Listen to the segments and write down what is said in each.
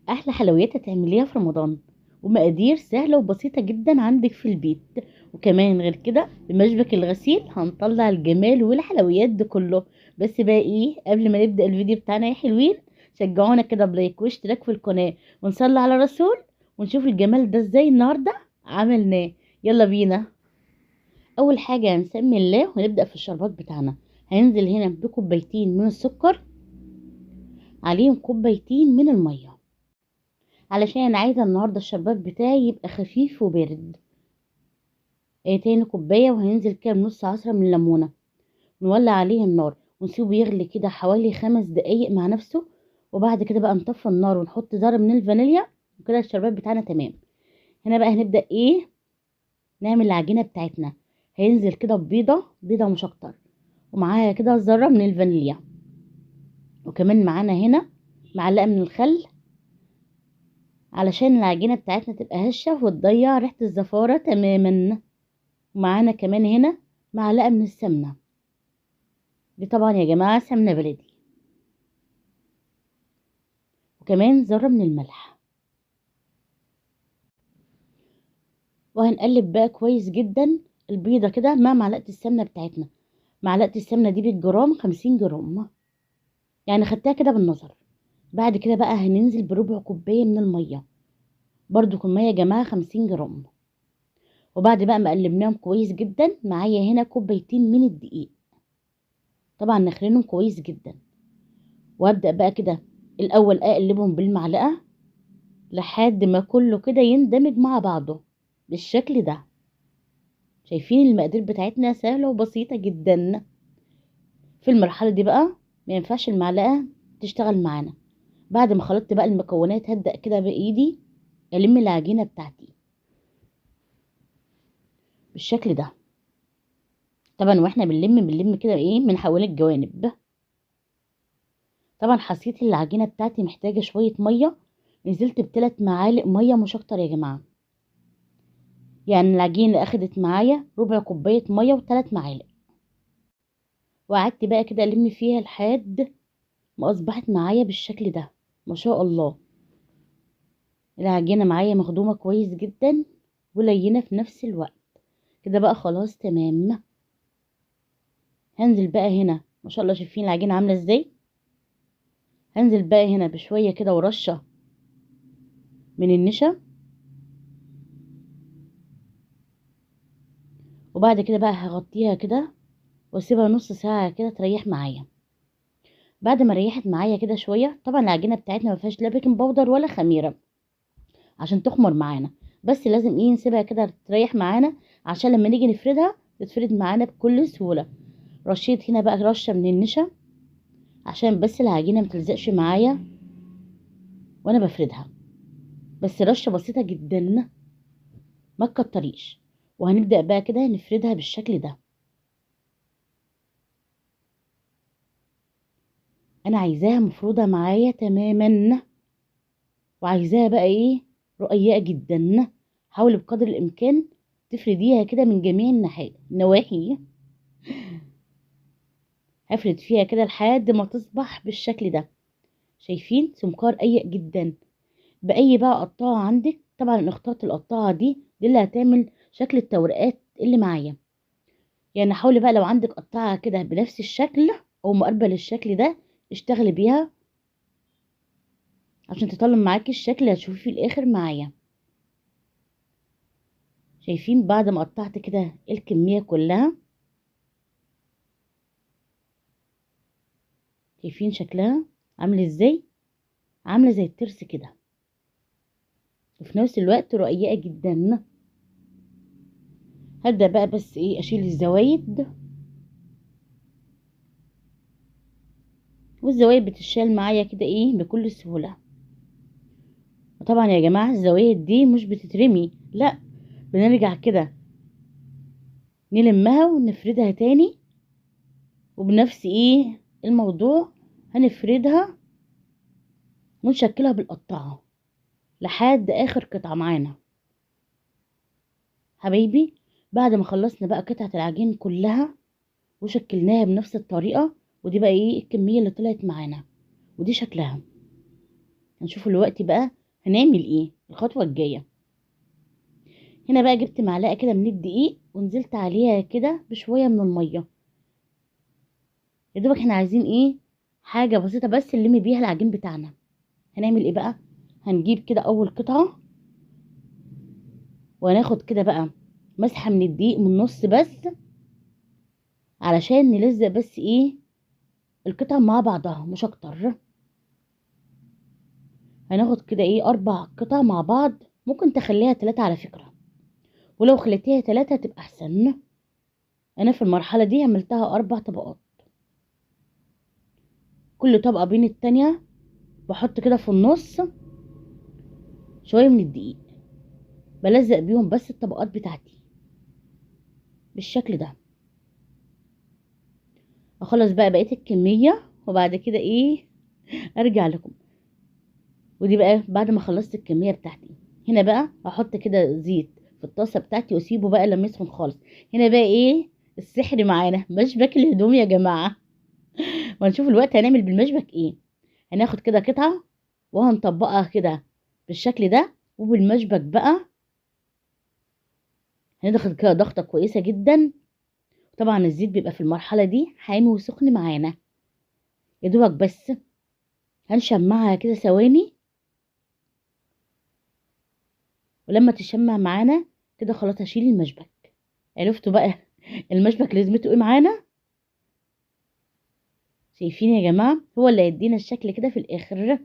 احلى حلويات هتعمليها في رمضان، ومقادير سهله وبسيطه جدا عندك في البيت. وكمان غير كده بمشبك الغسيل هنطلع الجمال والحلويات ده كله. بس بقى ايه، قبل ما نبدا الفيديو بتاعنا يا حلوين، شجعونا كده بلايك واشتراك في القناه ونصلي على الرسول، ونشوف الجمال ده ازاي النهارده عملناه. يلا بينا. اول حاجه هنسمي الله ونبدا في الشربات بتاعنا. هننزل هنا بكوبايتين من السكر، عليهم كوبايتين من الميه، علشان انا عايزه النهارده الشربات بتاعي يبقى خفيف وبارد. تاني كوبايه، وهننزل كده بنص عصره من الليمونه. نولع عليه النار ونسيبه يغلي كده حوالي 5 دقايق مع نفسه. وبعد كده بقى نطفي النار ونحط ذره من الفانيليا، وكده الشربات بتاعنا تمام. هنا بقى هنبدا ايه، نعمل العجينه بتاعتنا. هينزل كده ببيضه بيضه مش اكتر، ومعاها كده ذره من الفانيليا، وكمان معانا هنا معلقه من الخل، علشان العجينه بتاعتنا تبقى هشه وتضيع ريحه الزفاره تماما. ومعانا كمان هنا معلقة من السمنة، دي طبعا يا جماعة سمنة بلدي، وكمان ذرة من الملح. وهنقلب بقى كويس جدا البيضة كده مع معلقة السمنة بتاعتنا. معلقة السمنة دي بالجرام 50 جرام، يعني خدتها كده بالنظر. بعد كده بقى هننزل بربع كوباية من المية، برضو كمية يا جماعة 50 جرام. وبعد بقى ما قلبناهم كويس جدا، معايا هنا كوبايتين من الدقيق، طبعا نخلينهم كويس جدا. وابدأ بقى كده الأول أقلبهم بالمعلقة لحد ما كله كده يندمج مع بعضه بالشكل ده. شايفين المقادير بتاعتنا سهلة وبسيطة جدا. في المرحلة دي بقى ما ينفعش المعلقة تشتغل معانا. بعد ما خلطت بقى المكونات، هبدأ كده بإيدي ألم العجينة بتاعتي بالشكل ده. طبعا واحنا بنلم كده ايه من حوالين الجوانب. طبعا حسيت العجينة بتاعتي محتاجة شوية مية، نزلت ب3 معالق مية مش اكتر يا جماعة. يعني العجينة اخدت معايا ربع كوباية مية و3 معالق. وقعدت بقى كده الم فيها لحد ما اصبحت معايا بالشكل ده. ما شاء الله، العجينه معايا مخدومه كويس جدا ولينه في نفس الوقت. كده بقى خلاص تمام. هنزل بقى هنا، ما شاء الله شايفين العجينه عامله ازاي. هنزل بقى هنا بشويه كده ورشه من النشا. وبعد كده بقى هغطيها كده واسيبها نص ساعه كده تريح معايا. بعد ما ريحت معايا كده شويه، طبعا العجينه بتاعتنا ما فيهاش لا بيكنج باودر ولا خميره عشان تخمر معانا، بس لازم ايه نسيبها كده تريح معانا عشان لما نيجي نفردها تتفرد معانا بكل سهولة. رشيت هنا بقى رشة من النشا عشان بس العجينة متلزقش معايا وانا بفردها، بس رشة بسيطة جدا ما تكتريش. وهنبدأ بقى كده نفردها بالشكل ده. انا عايزاها مفروضة معايا تماما، وعايزاها بقى ايه رقيقة جدا. حاولي بقدر الامكان تفرديها كده من جميع النواحي. هفرد فيها كده لحد ما تصبح بالشكل ده. شايفين سمكار رقيق جدا. بأي بقى قطاعة عندك، طبعا انا اخترت القطاعة دي اللي هتعمل شكل التورقات اللي معايا. يعني حاولي بقى لو عندك قطاعة كده بنفس الشكل او مقربة للشكل ده، اشتغلي بيها عشان تطلع معاكي الشكل اللي هتشوفيه في الاخر معايا. شايفين بعد ما قطعت كده الكمية كلها، شايفين شكلها عامل ازاي، عاملة زي الترس كده، وفي نفس الوقت رقيقة جدا. هبدأ بقى بس ايه اشيل الزوايد، والزوايد بتشال معايا كده ايه بكل سهولة. وطبعا يا جماعة الزوايد دي مش بتترمي، لا، بنرجع كده نلمها ونفردها تاني. وبنفس ايه الموضوع، هنفردها ونشكلها بالقطاعة لحد اخر قطعة معانا حبايبي. بعد ما خلصنا بقى قطعة العجين كلها وشكلناها بنفس الطريقة، ودي بقى ايه الكمية اللي طلعت معانا، ودي شكلها. هنشوف دلوقتي بقى هنعمل ايه الخطوة الجاية. هنا بقى جبت معلقة كده من الدقيق ونزلت عليها كده بشوية من المية. يا دوبك احنا عايزين ايه، حاجة بسيطة بس نلم بيها العجين بتاعنا. هنعمل ايه بقى، هنجيب كده اول قطعة وهناخد كده بقى مسحة من الدقيق من النص بس، علشان نلزق بس ايه القطع مع بعضها مش اكتر. هناخد كده ايه 4 قطع مع بعض، ممكن تخليها 3 على فكرة، ولو خليتيها 3 هتبقى احسن. انا في المرحلة دي عملتها 4 طبقات، كل طبقة بين التانية بحط كده في النص شوية من الدقيق، بلزق بيهم بس الطبقات بتاعتي بالشكل ده. اخلص بقى بقية الكمية وبعد كده ايه ارجع لكم. ودي بقى بعد ما خلصت الكمية بتاعتي، هنا بقى احط كده زيت في الطاسة بتاعتي واسيبه بقى لما يسخن خالص. هنا بقى ايه السحر معانا، مشبك الهدوم يا جماعة. وهنشوف الوقت هنعمل بالمشبك ايه. هناخد كده قطعة وهنطبقها كده بالشكل ده، وبالمشبك بقى هنضغط كده ضغطة كويسة جدا. طبعا الزيت بيبقى في المرحلة دي حامي وسخن معانا، يا دوبك بس هنشمعها كده ثواني. ولما تشمع معانا كده خلاص هشيل المشبك. عرفتوا بقى المشبك لازمته ايه معانا؟ شايفين يا جماعة، هو اللي هيدينا الشكل كده في الاخر.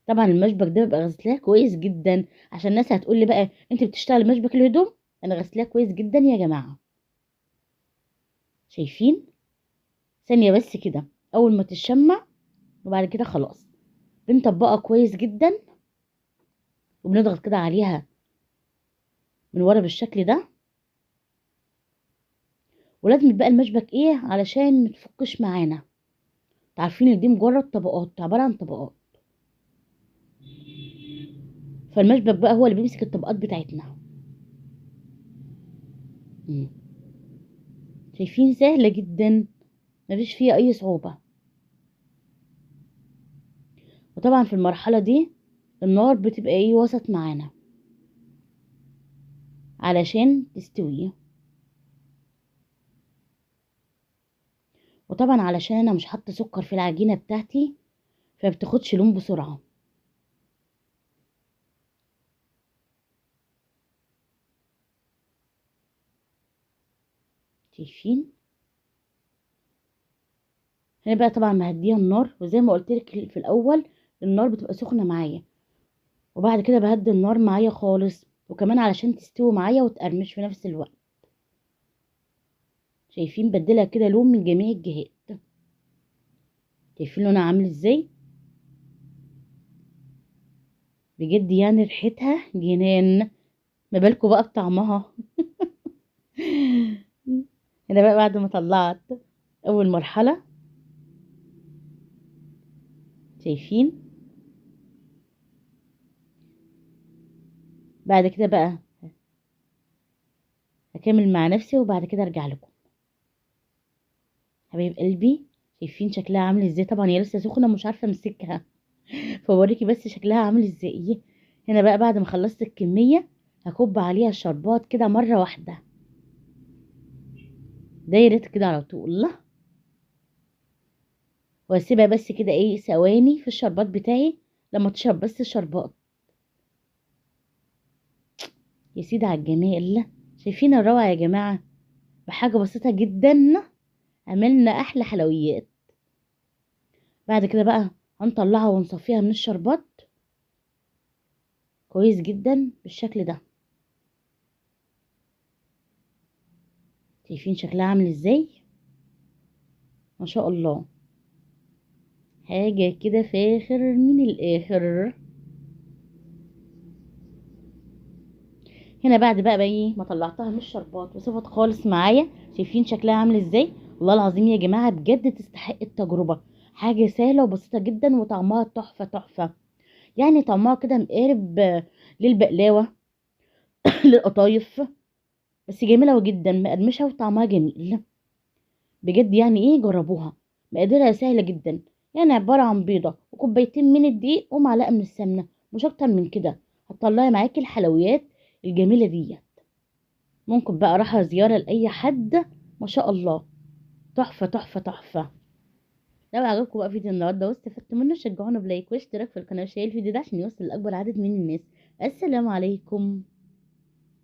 طبعا المشبك ده بيبقى غسلاه كويس جدا، عشان الناس هتقول لي بقى انت بتشتغل مشبك الهدوم، انا غسلاه كويس جدا يا جماعة. شايفين، ثانية بس كده اول ما تشمع، وبعد كده خلاص بنطبقها كويس جدا وبنضغط كده عليها من ورا بالشكل ده. ولازم بقى المشبك ايه علشان متفكش معانا. عارفين ان دي مجرد طبقات، عبارة عن طبقات، فالمشبك بقى هو اللي بيمسك الطبقات بتاعتنا. مم. شايفين سهلة جدا، مفيش فيها اي صعوبة. وطبعا في المرحلة دي النار بتبقى ايه وسط معانا علشان تستوي. وطبعا علشان انا مش حاطة سكر في العجينة بتاعتي فبتاخدش لون بسرعة. شايفين، هنا بقى طبعا مهدية النار، وزي ما قلت لك في الاول النار بتبقى سخنة معايا، وبعد كده بهدي النار معايا خالص، وكمان علشان تستوي معايا وتقرمش في نفس الوقت. شايفين بديلها كده لون من جميع الجهات. شايفين لونها عامل ازاي، بجد يعني ريحتها جنان، ما بالكوا بقى بطعمها. هنا بقى بعد ما طلعت اول مرحلة، شايفين، بعد كده بقى هكمل مع نفسي وبعد كده ارجع لكم. حبايب قلبي، شايفين شكلها عامل ازاي؟ طبعا هي لسه سخنة مش عارفة امسكها، فوريكي بس شكلها عامل ازاي. هنا بقى بعد ما خلصت الكمية هكب عليها الشربات كده مرة واحدة، دايرة كده على طول، واسيبها بس كده ايه ثواني في الشربات بتاعي لما تشرب بس الشربات. يا سيدي على الجمال، شايفين الروعة يا جماعة؟ بحاجة بسيطة جدا عملنا احلى حلويات. بعد كده بقى هنطلعها ونصفيها من الشربات كويس جدا بالشكل ده. شايفين شكلها عامل ازاي؟ ما شاء الله، حاجة كده فاخر من الاخر. هنا بعد بقى ايه ما طلعتها من الشربات وصفت خالص معايا، شايفين شكلها عامل ازاي؟ والله العظيم يا جماعة بجد تستحق التجربة. حاجة سهلة وبسيطة جدا وطعمها تحفة تحفة. يعني طعمها كده مقارب للبقلاوة للقطايف، بس جميلة جدا مقرمشة وطعمها جميل. بجد يعني ايه جربوها، مقاديرها سهلة جدا. يعني عبارة عن بيضة وكوبايتين من الدقيق ومعلقة من السمنة، مش اكتر من كده. هتطلعي معاكي الحلويات الجميلة دي. ممكن بقى رايحة زيارة لأي حد، ما شاء الله، تحفة تحفة تحفة. لو عجبكم بقى فيديو النهارده واستفدتوا منه، شجعونا بلايك واشتراك في القناة وشير الفيديو ده عشان يوصل لأكبر عدد من الناس. السلام عليكم.